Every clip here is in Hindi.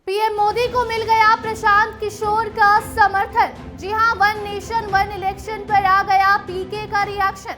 पीएम मोदी को मिल गया प्रशांत किशोर का समर्थन। जी हां, वन नेशन वन इलेक्शन पर आ गया पीके का रिएक्शन।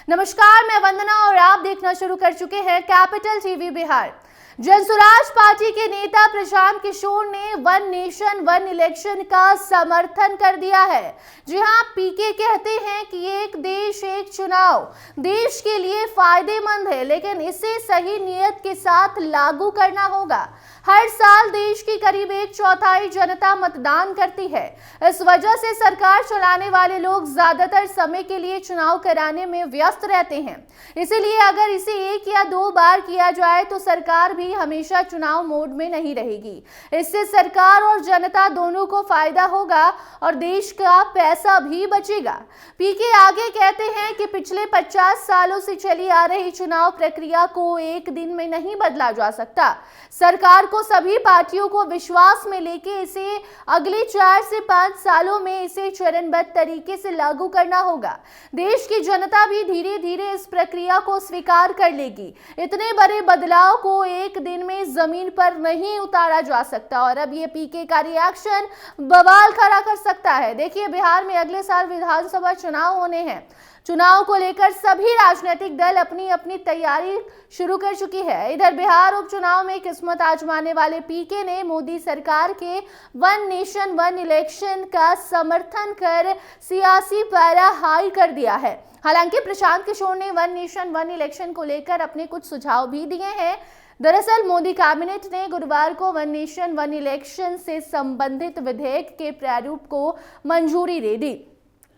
नमस्कार, मैं वंदना और आप देखना शुरू कर चुके हैं capital TV Bihar. Jan Suraaj party के नेता प्रशांत किशोर ने वन नेशन वन इलेक्शन का समर्थन कर दिया है। जी हां, पीके कहते हैं कि एक देश एक चुनाव देश के लिए फायदेमंद है, लेकिन इसे सही नियत के साथ लागू करना होगा। हर साल देश की करीब 1/4 जनता मतदान करती है। इस वजह से सरकार चलाने वाले लोग ज्यादातर समय के लिए चुनाव कराने में व्यस्त रहते हैं। इसीलिए अगर इसे 1 या 2 बार किया जाए तो सरकार भी हमेशा चुनाव मोड में नहीं रहेगी। इससे सरकार और जनता दोनों को फायदा होगा और देश का पैसा भी बचेगा। पीके आगे कहते हैं कि पिछले 50 सालों से चली आ रही चुनाव प्रक्रिया को एक दिन में नहीं बदला जा सकता। सरकार को सभी पार्टियों को विश्वास में लेके इसे अगले 4 से 5 सालों में इसे चरणबद्ध तरीके से लागू करना होगा। देश की जनता भी धीरे धीरे इस प्रक्रिया को स्वीकार कर लेगी। इतने बड़े बदलाव को एक दिन में जमीन पर नहीं उतारा जा सकता और अब ये पीके का रिएक्शन बवाल खड़ा कर सकता है। देखिए, बिहार में अगले साल विधानसभा चुनाव होने हैं। चुनाव को लेकर सभी राजनीतिक दल अपनी अपनी तैयारी शुरू कर चुकी है। इधर बिहार उपचुनाव में किस्मत आजमाने वाले पीके ने मोदी सरकार के वन नेशन वन इलेक्शन का समर्थन कर सियासी पारा हाई कर दिया है। हालांकि प्रशांत किशोर ने वन नेशन वन इलेक्शन को लेकर अपने कुछ सुझाव भी दिए हैं। दरअसल मोदी कैबिनेट ने गुरुवार को वन नेशन वन इलेक्शन से संबंधित विधेयक के प्रारूप को मंजूरी दे दी।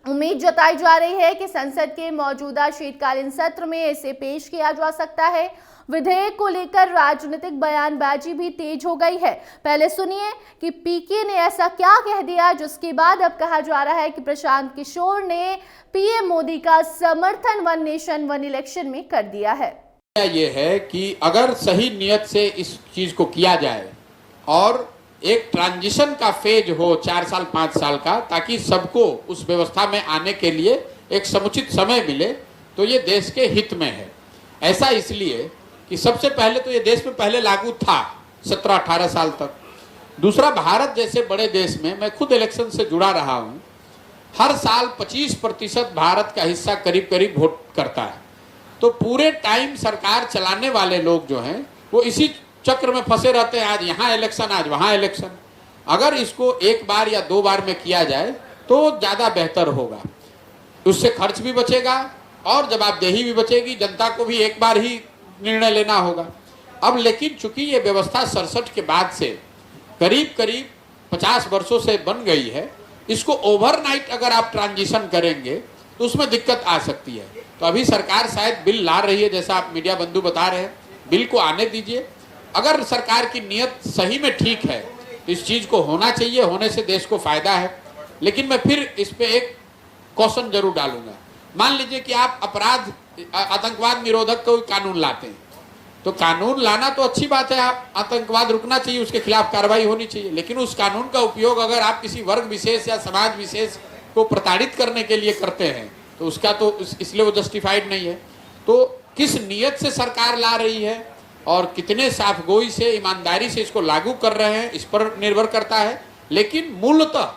उम्मीद जताई जा रही है कि संसद के मौजूदा शीतकालीन सत्र में इसे पेश किया जा सकता है। विधेयक को लेकर राजनीतिक बयानबाजी भी तेज हो गई है। पहले सुनिए कि पीके ने ऐसा क्या कह दिया, जिसके बाद अब कहा जा रहा है कि प्रशांत किशोर ने पीएम मोदी का समर्थन वन नेशन वन इलेक्शन में कर दिया है। ये है कि अगर सही नियत से इस चीज को किया जाए और एक ट्रांजिशन का फेज हो 4 साल 5 साल का, ताकि सबको उस व्यवस्था में आने के लिए एक समुचित समय मिले, तो ये देश के हित में है। ऐसा इसलिए कि सबसे पहले तो ये देश में पहले लागू था 17-18 साल तक। दूसरा, भारत जैसे बड़े देश में मैं खुद इलेक्शन से जुड़ा रहा हूँ, हर साल 25% भारत का हिस्सा करीब करीब वोट करता है। तो पूरे टाइम सरकार चलाने वाले लोग जो हैं वो इसी चक्र में फंसे रहते हैं, आज यहाँ इलेक्शन आज वहाँ इलेक्शन। अगर इसको 1 बार या 2 बार में किया जाए तो ज़्यादा बेहतर होगा। उससे खर्च भी बचेगा और जवाबदेही भी बचेगी। जनता को भी 1 बार ही निर्णय लेना होगा। अब लेकिन चूंकि ये व्यवस्था 67 के बाद से करीब करीब 50 वर्षों से बन गई है, इसको ओवरनाइट अगर आप ट्रांजिशन करेंगे तो उसमें दिक्कत आ सकती है। तो अभी सरकार शायद बिल ला रही है, जैसा आप मीडिया बंधु बता रहे हैं। बिल को आने दीजिए। अगर सरकार की नीयत सही में ठीक है तो इस चीज को होना चाहिए, होने से देश को फायदा है। लेकिन मैं फिर इस पे एक क्वेश्चन जरूर डालूंगा। मान लीजिए कि आप अपराध आतंकवाद निरोधक कोई कानून लाते हैं, तो कानून लाना तो अच्छी बात है, आप आतंकवाद रुकना चाहिए, उसके खिलाफ कार्रवाई होनी चाहिए। लेकिन उस कानून का उपयोग अगर आप किसी वर्ग विशेष या समाज विशेष को प्रताड़ित करने के लिए करते हैं तो उसका तो इसलिए वो जस्टिफाइड नहीं है। तो किस नियत से सरकार ला रही है और कितने साफगोई से ईमानदारी से इसको लागू कर रहे हैं, इस पर निर्भर करता है। लेकिन मूलतः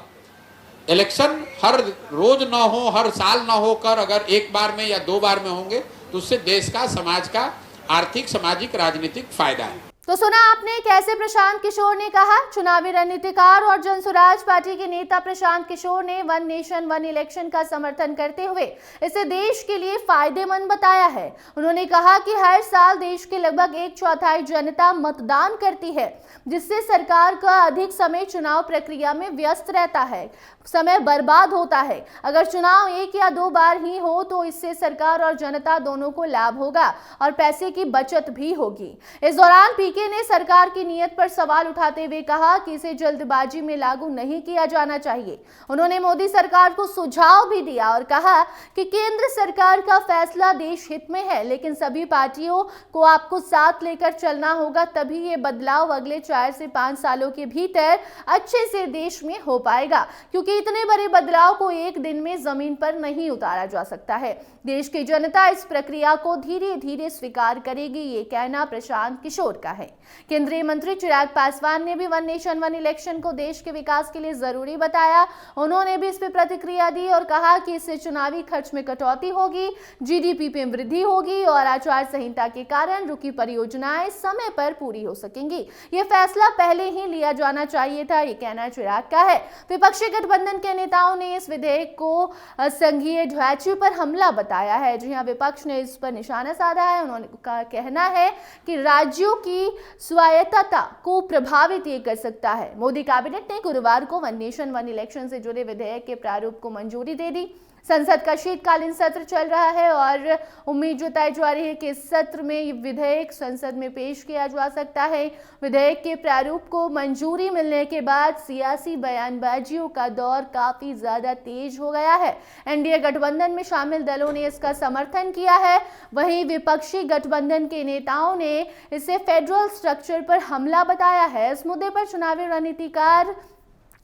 इलेक्शन हर रोज ना हो, हर साल ना होकर अगर 1 बार में या 2 बार में होंगे तो उससे देश का, समाज का आर्थिक, सामाजिक, राजनीतिक फायदा है। तो सुना आपने कैसे प्रशांत किशोर ने कहा। चुनावी रणनीतिकार और जनसुराज पार्टी के नेता प्रशांत किशोर ने वन नेशन वन इलेक्शन का समर्थन करते हुए इसे देश के लिए फायदेमंद बताया है। उन्होंने कहा कि हर साल देश के लगभग 1/4 जनता मतदान करती है, जिससे सरकार का अधिक समय चुनाव प्रक्रिया में व्यस्त रहता है, समय बर्बाद होता है। अगर चुनाव 1 या 2 बार ही हो तो इससे सरकार और जनता दोनों को लाभ होगा और पैसे की बचत भी होगी। इस दौरान के ने सरकार की नीयत पर सवाल उठाते हुए कहा कि इसे जल्दबाजी में लागू नहीं किया जाना चाहिए। उन्होंने मोदी सरकार को सुझाव भी दिया और कहा कि केंद्र सरकार का फैसला देश हित में है, लेकिन सभी पार्टियों को आपको साथ लेकर चलना होगा, तभी ये बदलाव अगले 4 से 5 सालों के भीतर अच्छे से देश में हो पाएगा, क्योंकि इतने बड़े बदलाव को एक दिन में जमीन पर नहीं उतारा जा सकता है। देश की जनता इस प्रक्रिया को धीरे धीरे स्वीकार करेगी, ये कहना प्रशांत किशोर का है। केंद्रीय मंत्री चिराग पासवान ने भी वन नेशन वन इलेक्शन को देश के विकास के लिए जरूरी बताया। उन्होंने भी इस पर प्रतिक्रिया दी और कहा कि इससे चुनावी खर्च में कटौती होगी, जीडीपी में वृद्धि होगी और आचार संहिता के कारण रुकी परियोजनाएं समय पर पूरी हो सकेंगी। ये फैसला पहले ही लिया जाना चाहिए था, ये कहना चिराग का है। विपक्षी गठबंधन के नेताओं ने इस विधेयक को संघीय ढांचे पर हमला बताया है। जी हां, विपक्ष ने इस पर निशाना साधा है। उन्होंने का कहना है कि राज्यों की स्वायत्तता को प्रभावित ये कर सकता है। मोदी कैबिनेट ने गुरुवार को वन नेशन वन इलेक्शन से जुड़े विधेयक के प्रारूप को मंजूरी दे दी। संसद का शीतकालीन सत्र चल रहा है और उम्मीद जताई जा रही है कि इस सत्र में ये विधेयक संसद में पेश किया जा सकता है। विधेयक के प्रारूप को मंजूरी मिलने के बाद सियासी बयानबाजियों का दौर काफी ज्यादा तेज हो गया है। एनडीए गठबंधन में शामिल दलों ने इसका समर्थन किया है, वहीं विपक्षी गठबंधन के नेताओं ने इसे फेडरल स्ट्रक्चर पर हमला बताया है। इस मुद्दे पर चुनावी रणनीतिकार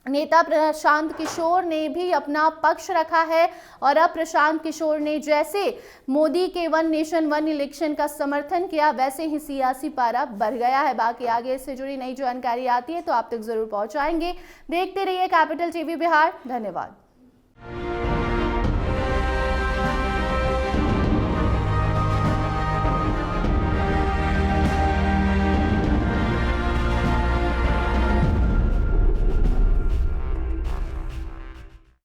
नेता प्रशांत किशोर ने भी अपना पक्ष रखा है और अब प्रशांत किशोर ने जैसे मोदी के वन नेशन वन इलेक्शन का समर्थन किया, वैसे ही सियासी पारा बढ़ गया है। बाकी आगे इससे जुड़ी नई जानकारी आती है तो आप तक जरूर पहुंचाएंगे। देखते रहिए कैपिटल टीवी बिहार। धन्यवाद।